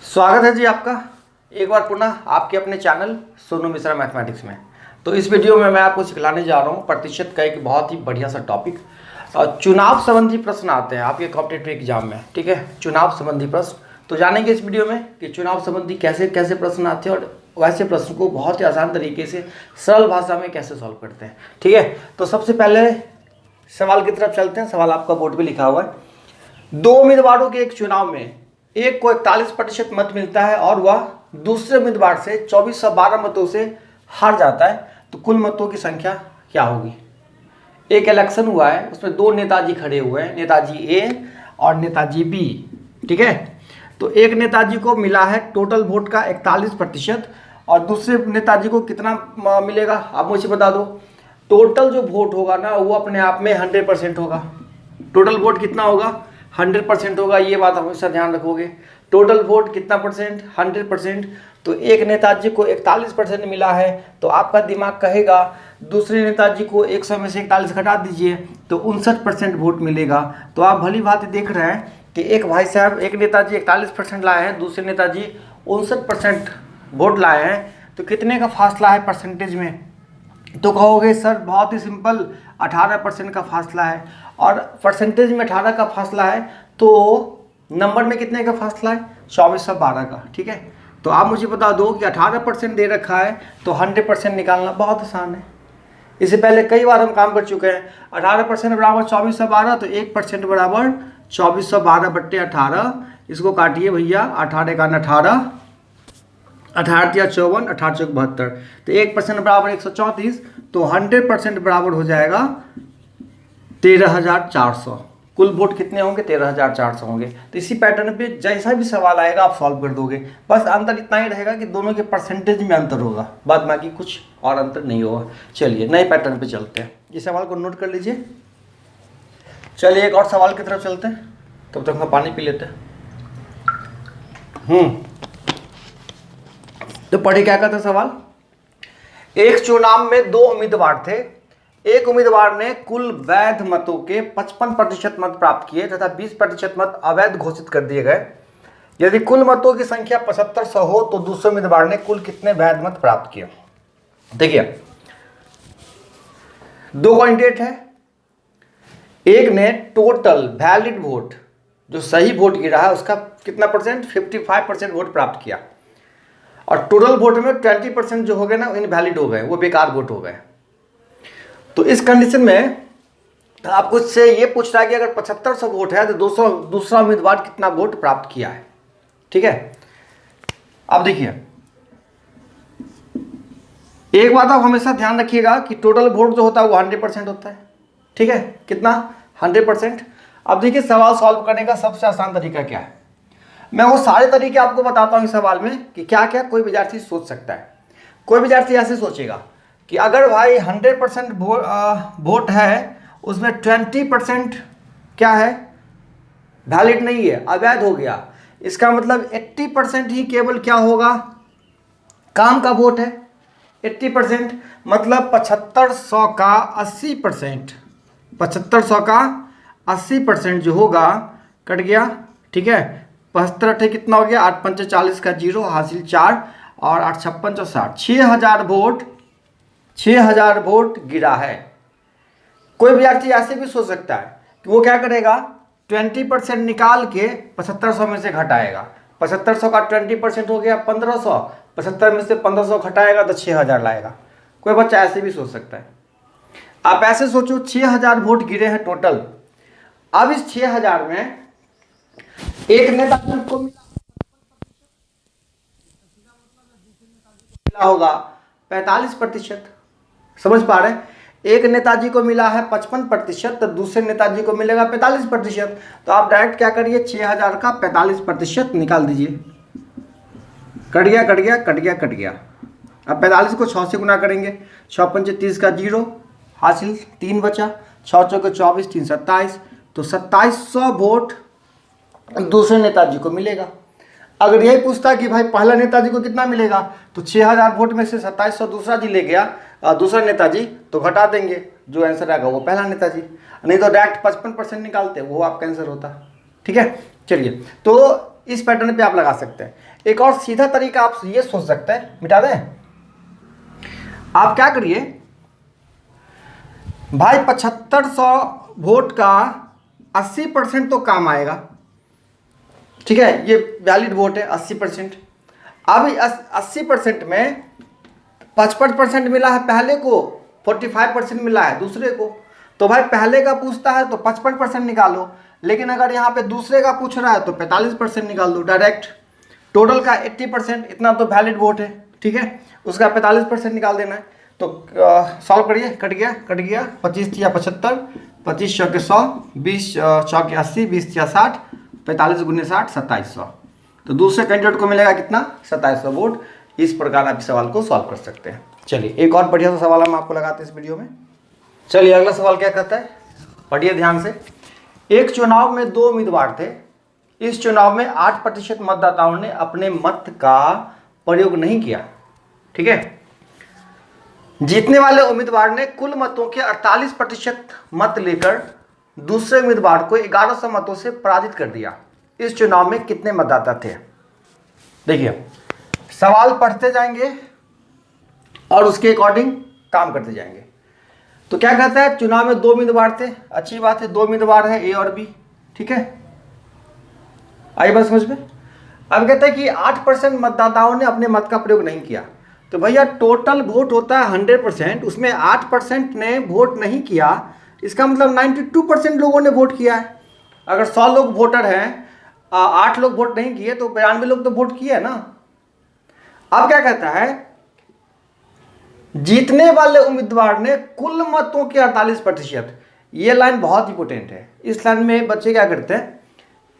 स्वागत है जी आपका एक बार पुनः आपके अपने चैनल सोनू मिश्रा मैथमेटिक्स में। तो इस वीडियो में मैं आपको सिखलाने जा रहा हूँ प्रतिशत का एक बहुत ही बढ़िया सा टॉपिक। चुनाव संबंधी प्रश्न आते हैं आपके कॉम्पिटिटिव एग्जाम में, ठीक है। चुनाव संबंधी प्रश्न तो जानेंगे इस वीडियो में कि चुनाव संबंधी कैसे कैसे प्रश्न आते हैं और वैसे प्रश्न को बहुत ही आसान तरीके से सरल भाषा में कैसे सॉल्व करते हैं, ठीक है। तो सबसे पहले सवाल की तरफ चलते हैं। सवाल आपका बोर्ड पे लिखा हुआ है। दो उम्मीदवारों के एक चुनाव में एक को 41% मत मिलता है और वह दूसरे उम्मीदवार से 2412 मतों से हार जाता है, तो कुल मतों की संख्या क्या होगी। एक इलेक्शन हुआ है, उसमें दो नेताजी खड़े हुए हैं, नेताजी ए और नेताजी बी, ठीक है। तो एक नेताजी को मिला है टोटल वोट का 41% और दूसरे नेताजी को कितना मिलेगा आप मुझे बता दो। टोटल जो वोट होगा ना वो अपने आप में 100% होगा। टोटल वोट कितना होगा, 100% होगा। ये बात हमेशा ध्यान रखोगे। टोटल वोट कितना परसेंट, 100%। तो एक नेताजी को 41% मिला है, तो आपका दिमाग कहेगा दूसरे नेताजी को 100 में से 41 घटा दीजिए तो 59% वोट मिलेगा। तो आप भली बात देख रहे हैं कि एक भाई साहब, एक नेताजी 41% लाए हैं, दूसरे नेताजी 59% वोट लाए हैं, तो कितने का फासला है परसेंटेज में। तो कहोगे सर बहुत ही सिंपल, 18% का फासला है। और परसेंटेज में 18 का फासला है तो नंबर में कितने का फासला है, 2412 का, ठीक है। तो आप मुझे बता दो कि 18% दे रखा है तो 100% निकालना बहुत आसान है। इससे पहले कई बार हम काम कर चुके हैं। 18% बराबर 2412, तो 1% बराबर 2412/18। इसको काटिए भैया, 18 का 18, 18 या 54, 18 चौक 72, तो 1% बराबर 134, तो 100% बराबर हो जाएगा 13,400। कुल वोट कितने होंगे, 13,400 होंगे। तो इसी पैटर्न पे जैसा भी सवाल आएगा आप सॉल्व कर दोगे। बस अंतर इतना ही रहेगा कि दोनों के परसेंटेज में अंतर होगा, बाद बाकी कुछ और अंतर नहीं होगा। चलिए नए पैटर्न पे चलते हैं, इस सवाल को नोट कर लीजिए। चलिए एक और सवाल की तरफ चलते हैं, तब तक हम पानी पी लेते हैं। तो पढ़े क्या कहता सवाल। एक चुनाव में दो उम्मीदवार थे। एक उम्मीदवार ने कुल वैध मतों के 55% मत प्राप्त किए तथा 20% मत अवैध घोषित कर दिए गए। यदि कुल मतों की संख्या 7500 हो तो दूसरे उम्मीदवार ने कुल कितने वैध मत प्राप्त किए। देखिए दो कैंडिडेट है। एक ने टोटल वैलिड वोट, जो सही वोट गिरा है उसका कितना परसेंट, 55% वोट प्राप्त किया, और टोटल वोट में 20% जो हो गए ना इनवैलिड हो गए, वो बेकार वोट हो गए। तो इस कंडीशन में तो आपको इससे ये पूछ रहा है कि अगर 7500 वोट है तो दूसरा उम्मीदवार कितना वोट प्राप्त किया है, ठीक है। अब देखिए एक बात आप हमेशा ध्यान रखिएगा कि टोटल वोट जो होता है वो 100% होता है, ठीक है। कितना, 100%। अब देखिए सवाल सॉल्व करने का सबसे आसान तरीका क्या है। मैं वो सारे तरीके आपको बताता हूँ इस सवाल में कि क्या क्या कोई विद्यार्थी सोच सकता है। कोई विद्यार्थी ऐसे सोचेगा कि अगर भाई 100% वोट है, उसमें 20% क्या है, वैलिड नहीं है, अवैध हो गया। इसका मतलब 80% ही केवल क्या होगा, काम का वोट है। 80% मतलब 7500 का 80%, 7500 का 80% जो होगा कट गया, ठीक है। 75 कितना हो गया, 8 पंचे 40 का 0 हासिल 4 और 8 56 और 60, 6000 वोट गिरा है। कोई विद्यार्थी ऐसे भी सोच सकता है कि वो क्या करेगा, 20% निकाल के 7500 में से घटाएगा। 7500 का 20% हो गया 1500, 75 में से 1500 घटाएगा तो 6000 लाएगा। कोई बच्चा ऐसे भी सोच सकता है। आप ऐसे सोचो 6000 वोट गिरे हैं टोटल। अब इस 6000 में एक नेता को मिला होगा 45%, समझ पा रहे हैं। एक नेताजी को मिला है 55%, तो दूसरे नेताजी को मिलेगा 45%। तो आप डायरेक्ट क्या करिए, 6000 का 45% निकाल दीजिए। कट गया कट गया कट गया कट गया। अब 45 को 6 से गुना करेंगे, 6 पंचे 30 का 0 हासिल 3 बचा, 6 चौके 24, 3 27, तो 2700 वोट दूसरे नेताजी को मिलेगा। अगर यही पूछता कि भाई पहला नेताजी को कितना मिलेगा, तो 6000 वोट में से 2700 दूसरा जी ले गया, दूसरा नेताजी, तो घटा देंगे, जो आंसर आएगा वो पहला नेताजी। नहीं तो डायरेक्ट 55% निकालते, वो आपका आंसर होता, ठीक है। चलिए तो इस पैटर्न पे आप लगा सकते हैं। एक और सीधा तरीका आप ये सोच सकते हैं, मिटा दें, आप क्या करिए भाई, 7500 वोट का 80% तो काम आएगा, ठीक है, ये वैलिड वोट है 80%। अब 80% में 55% मिला है पहले को, 45% मिला है दूसरे को, तो भाई पहले का पूछता है तो 55% निकालो, लेकिन अगर यहाँ पे दूसरे का पूछ रहा है तो 45% निकाल दो डायरेक्ट। टोटल का 80%, इतना तो वैलिड वोट है, ठीक है, उसका 45% निकाल देना है। तो सॉल्व करिए, कट गया 25 या 75, 25 चौके 100, 20 चौके 80, 20 या 60, 45 गुने 60, 2700। तो दूसरे कैंडिडेट को मिलेगा कितना, 2700 वोट। इस प्रकार आप इस सवाल को सॉल्व कर सकते हैं। चलिए एक और बढ़िया सा सवाल हम आपको लगाते हैं इस वीडियो में। चलिए अगला सवाल क्या कहता है, पढ़िए ध्यान से। एक चुनाव में 2 उम्मीदवार थे। इस चुनाव में 8% मतदाताओं ने अपने मत का प्रयोग नहीं किया, ठीक है। जीतने वाले उम्मीदवार ने कुल मतों के 48% मत लेकर दूसरे उम्मीदवार को 1100 मतों से पराजित कर दिया। इस चुनाव में कितने मतदाता थे? देखिए सवाल पढ़ते जाएंगे और उसके अकॉर्डिंग काम करते जाएंगे। तो क्या कहता है, चुनाव में 2 उम्मीदवार थे, अच्छी बात है, 2 उम्मीदवार है ए और बी, ठीक है, आई बात समझ में। अब कहता है कि 8% मतदाताओं ने अपने मत का प्रयोग नहीं किया। तो भैया टोटल वोट होता है 100%, उसमें 8% ने वोट नहीं किया, इसका मतलब 92% लोगों ने वोट किया है। अगर 100 लोग वोटर हैं, 8 लोग वोट नहीं किए, तो 92 लोग तो वोट किए ना। अब क्या कहता है, जीतने वाले उम्मीदवार ने कुल मतों के 48%। ये लाइन बहुत इंपॉर्टेंट है। इस लाइन में बच्चे क्या करते हैं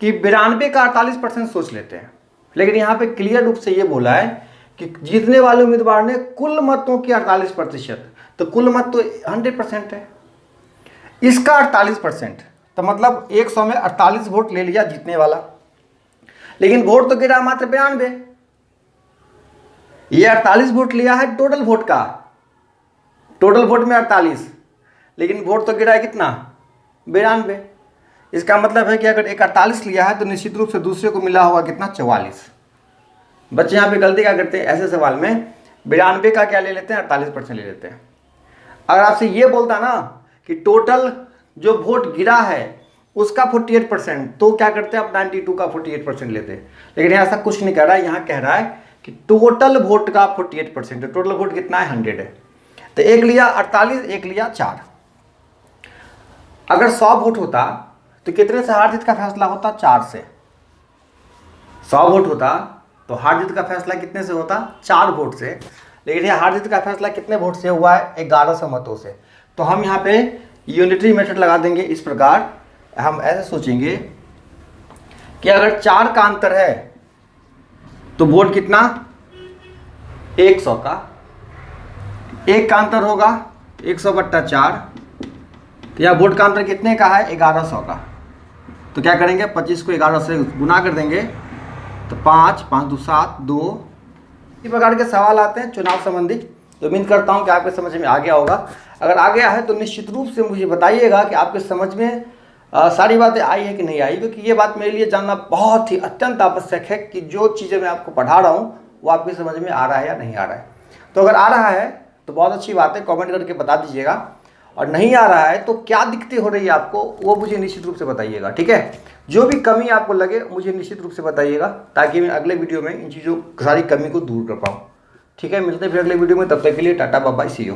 कि 92 का 48% सोच लेते हैं, लेकिन यहाँ पे क्लियर रूप से ये बोला है कि जीतने वाले उम्मीदवार ने कुल मतों के 48%, तो कुल मत तो 100% है, इसका 48%, तो मतलब 100 में 48 वोट ले लिया जीतने वाला, लेकिन वोट तो गिरा मात्र 92। ये 48 वोट लिया है टोटल वोट का, टोटल वोट में 48, लेकिन वोट तो गिरा है कितना, 92। इसका मतलब है कि अगर एक 48 लिया है तो निश्चित रूप से दूसरे को मिला होगा कितना, 44। बच्चे यहाँ पे गलती क्या करते हैं, ऐसे सवाल में 92 का क्या ले लेते हैं, 48% ले लेते हैं। अगर आपसे ये बोलता ना कि टोटल जो वोट गिरा है उसका 48%, तो क्या करते हैं आप 92 का 48% लेते हैं। लेकिन ऐसा कुछ नहीं कह रहा है, यहाँ कह रहा है कि टोटल वोट का 48%, टोटल वोट कितना है, 100 है। तो एक लिया 48, एक लिया 4। अगर 100 वोट होता तो कितने से हार जीत का फैसला होता, 4 से। 100 वोट होता तो हार जीत का फैसला कितने से होता, 4 वोट से। लेकिन ये हार जीत का फैसला कितने वोट से हुआ है, 1100 मतों से। तो हम यहाँ पे यूनिटरी मेथड लगा देंगे। इस प्रकार हम ऐसे सोचेंगे कि अगर 4 का अंतर है तो वोट कितना, 100 का, 1 का अंतर होगा 100/4, तो यहाँ वोट का अंतर कितने का है, 1100 का। तो क्या करेंगे, 25 को 11 से गुना कर देंगे, तो 5, 5 2 7 2। इस प्रकार के सवाल आते हैं चुनाव संबंधी। तो उम्मीद करता हूँ कि आपके समझ में आ गया होगा। अगर आ गया है तो निश्चित रूप से मुझे बताइएगा कि आपके समझ में सारी बातें आई है कि नहीं आई, क्योंकि ये बात मेरे लिए जानना बहुत ही अत्यंत आवश्यक है कि जो चीज़ें मैं आपको पढ़ा रहा हूँ वो आपकी समझ में आ रहा है या नहीं आ रहा है। तो अगर आ रहा है तो बहुत अच्छी बात है, कमेंट करके बता दीजिएगा, और नहीं आ रहा है तो क्या दिक्कतें हो रही है आपको वो मुझे निश्चित रूप से बताइएगा, ठीक है। जो भी कमी आपको लगे मुझे निश्चित रूप से बताइएगा, ताकि मैं अगले वीडियो में इन चीज़ों सारी कमी को दूर कर पाऊँ, ठीक है। मिलते हैं फिर अगले वीडियो में, तब तक के लिए tata bye bye, see you.